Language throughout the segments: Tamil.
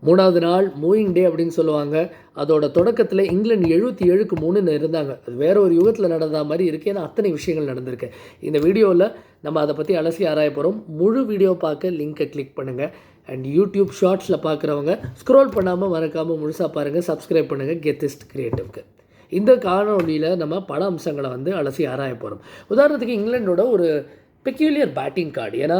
3வது நாள் மூவிங் டே அப்படின்னு சொல்லுவாங்க. அதோட தொடக்கத்தில் இங்கிலாந்து 77க்கு 3ன்னு இருந்தாங்க. அது வேற ஒரு யுகத்தில் நடந்த மாதிரி இருக்குது. ஏன்னா அத்தனை விஷயங்கள் நடந்திருக்கு. இந்த வீடியோவில் நம்ம அதை பற்றி அலசி ஆராய போகிறோம். முழு வீடியோ பார்க்க லிங்கை கிளிக் பண்ணுங்கள். அண்ட் யூடியூப் ஷார்ட்ஸில் பார்க்குறவங்க ஸ்க்ரோல் பண்ணாமல் மறக்காமல் முழுசாக பாருங்கள். சப்ஸ்கிரைப் பண்ணுங்கள் கெத்திஸ்ட் கிரியேட்டிவ்க்கு. இந்த காணொலியில் நம்ம பல அம்சங்களை அலசி ஆராய போகிறோம். உதாரணத்துக்கு இங்கிலாண்டோட ஒரு பெக்யூலியர் பேட்டிங் கார்டு. ஏன்னா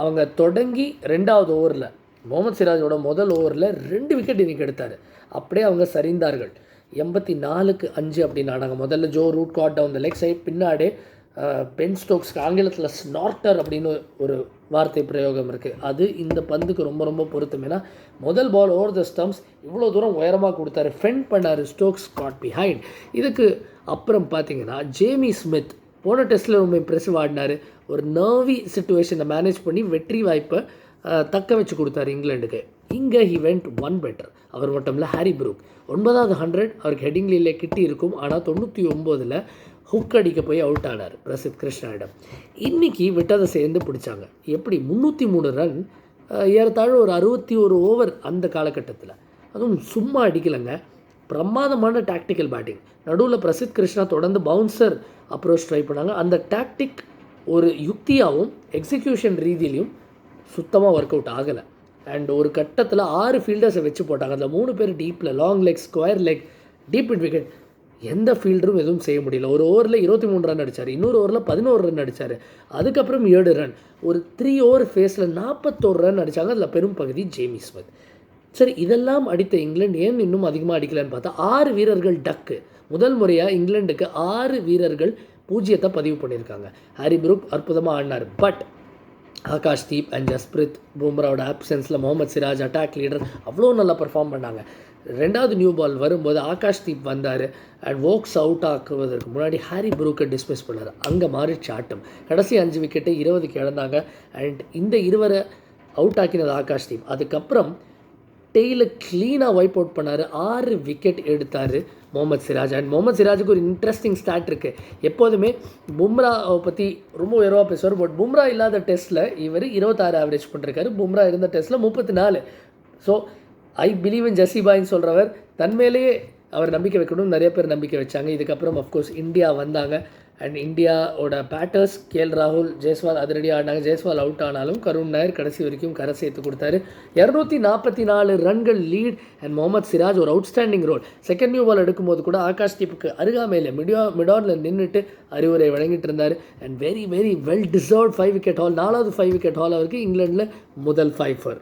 அவங்க தொடங்கி 2வது ஓவரில் முகமது சிராஜோட முதல் ஓவரில் 2 விக்கெட் இன்றைக்கி எடுத்தார். அப்படியே அவங்க சரிந்தார்கள். 84க்கு 5 அப்படின்னு ஆனாங்க. முதல்ல Joe Root caught down the leg side. பின்னாடி பென் ஸ்டோக்ஸ்க்கு ஆங்கிலத்தில் ஸ்னார்ட்டர் அப்படின்னு ஒரு வார்த்தை பிரயோகம் இருக்குது. அது இந்த பந்துக்கு ரொம்ப ரொம்ப பொருத்தம். ஏன்னா முதல் பால் ஓவர் த ஸ்டம்ப்ஸ் இவ்வளோ தூரம் உயரமாக கொடுத்தாரு, ஃபெண்ட் பண்ணார். Stokes caught behind. இதுக்கு அப்புறம் பார்த்தீங்கன்னா ஜேமி ஸ்மித் போன டெஸ்ட்டில் ரொம்ப இம்ப்ரெசிவ் ஆடினார். ஒரு நர்வி சிச்சுவேஷனை மேனேஜ் பண்ணி வெற்றி வாய்ப்பை தக்க வச்சு கொடுத்தாரு இங்கிலாண்டுக்கு. இங்கே ஹி வெண்ட் ஒன் பெட்டர். அவர் மட்டும் இல்லை, ஹாரி ப்ரூக் 9வது 100 அவருக்கு ஹெட்டிங்லிலே கிட்டி இருக்கும். ஆனால் 99ல் ஹுக் அடிக்க போய் அவுட் ஆனார் பிரசித் கிருஷ்ணாவிடம். இன்றைக்கி விட்டதை சேர்ந்து பிடிச்சாங்க. எப்படி 303 ரன், ஏறத்தாழ ஒரு 61 ஓவர் அந்த காலகட்டத்தில். அதுவும் சும்மா அடிக்கலைங்க, பிரமாதமான டாக்டிக்கல் பேட்டிங். நடுவில் பிரசித் கிருஷ்ணா தொடர்ந்து பவுன்சர் அப்ரோச் ட்ரை பண்ணாங்க. அந்த டாக்டிக் ஒரு யுக்தியாகவும் எக்ஸிக்யூஷன் ரீதியிலையும் சுத்தமாக ஒர்க் அவுட் ஆகலை. அண்ட் ஒரு கட்டத்தில் 6 ஃபீல்டர்ஸை வச்சு போட்டாங்க. அதில் 3 பேர் டீப்பில், long leg, square leg, deep in wicket. எந்த ஃபீல்டரும் எதுவும் செய்ய முடியல. ஒரு ஓவரில் 23 ரன் அடித்தார், இன்னொரு ஓவரில் 11 ரன் அடித்தார், அதுக்கப்புறம் 7 ரன். ஒரு 3 ஓவர் ஃபேஸில் 41 ரன் அடித்தாங்க. அதில் பெரும் பகுதி ஜேமி ஸ்மித். சரி, இதெல்லாம் அடித்த இங்கிலாந்து ஏன் இன்னும் அதிகமாக அடிக்கலான்னு பார்த்தா 6 வீரர்கள் டக்கு. முதல் முறையாக இங்கிலாந்துக்கு 6 வீரர்கள் 0 பதிவு பண்ணியிருக்காங்க. ஹாரி ப்ரூக் அற்புதமாக ஆடினார். பட் ஆகாஷ்தீப் அண்ட் ஜஸ்பிரித் பும்ராவோட ஆப்சன்ஸில் முகமது சிராஜ் அட்டாக் லீடர் அவ்வளோ நல்லா பர்ஃபார்ம் பண்ணாங்க. 2வது நியூ பால் வரும்போது ஆகாஷ்தீப் வந்தார். அண்ட் வோக்ஸ் அவுட் ஆக்குவதற்கு முன்னாடி ஹாரி ப்ரூக்கை டிஸ்மிஸ் பண்ணார். அங்கே மாறிச்சு ஆட்டம். கடைசி 5 விக்கெட்டை 20க்கு இழந்தாங்க. அண்ட் இந்த 2 அவுட் ஆக்கினது ஆகாஷ்தீப். அதுக்கப்புறம் டெய்லை க்ளீனாக வைப் அவுட் பண்ணார். 6 விக்கெட் எடுத்தார் முகமது சிராஜ். அண்ட் முகமது சிராஜுக்கு ஒரு இன்ட்ரெஸ்டிங் ஸ்டாட் இருக்குது. எப்போதுமே பும்ராவை பற்றி ரொம்ப உயர்வாக பேசுவார். பட் பும்ரா இல்லாத டெஸ்ட்டில் இவர் 26 ஆவரேஜ் பண்ணிருக்காரு. பும்ரா இருந்த டெஸ்ட்டில் 34. ஸோ ஐ பிலீவ் இன் ஜெசிபாயின்னு சொல்கிறவர் தன்மேலேயே அவர் நம்பிக்கை வைக்கணும்னு நிறைய பேர் நம்பிக்கை வச்சாங்க. இதுக்கப்புறம் அஃப்கோர்ஸ் இந்தியா வந்தாங்க. அண்ட் இந்தியாவோட பேட்டர்ஸ் கேஎல் ராகுல், ஜெய்ஸ்வால் அதிரடியாக ஆடினாங்க. ஜெய்ஸ்வால் அவுட் ஆனாலும் கருண் நாயர் கடைசி வரைக்கும் கரை சேர்த்து கொடுத்தாரு. 244 ரன்கள் லீட். அண்ட் முகமது சிராஜ் ஒரு outstanding role. Second new ball எடுக்கும்போது கூட ஆகாஷ்தீப்புக்கு அருகாமையில் மிடானில் நின்றுட்டு அறிவுரை வழங்கிட்டு இருந்தார். And very very well deserved 5 wicket haul. 4வது 5 விக்கெட் ஹால் அவருக்கு இங்கிலாண்டில் முதல் 5 for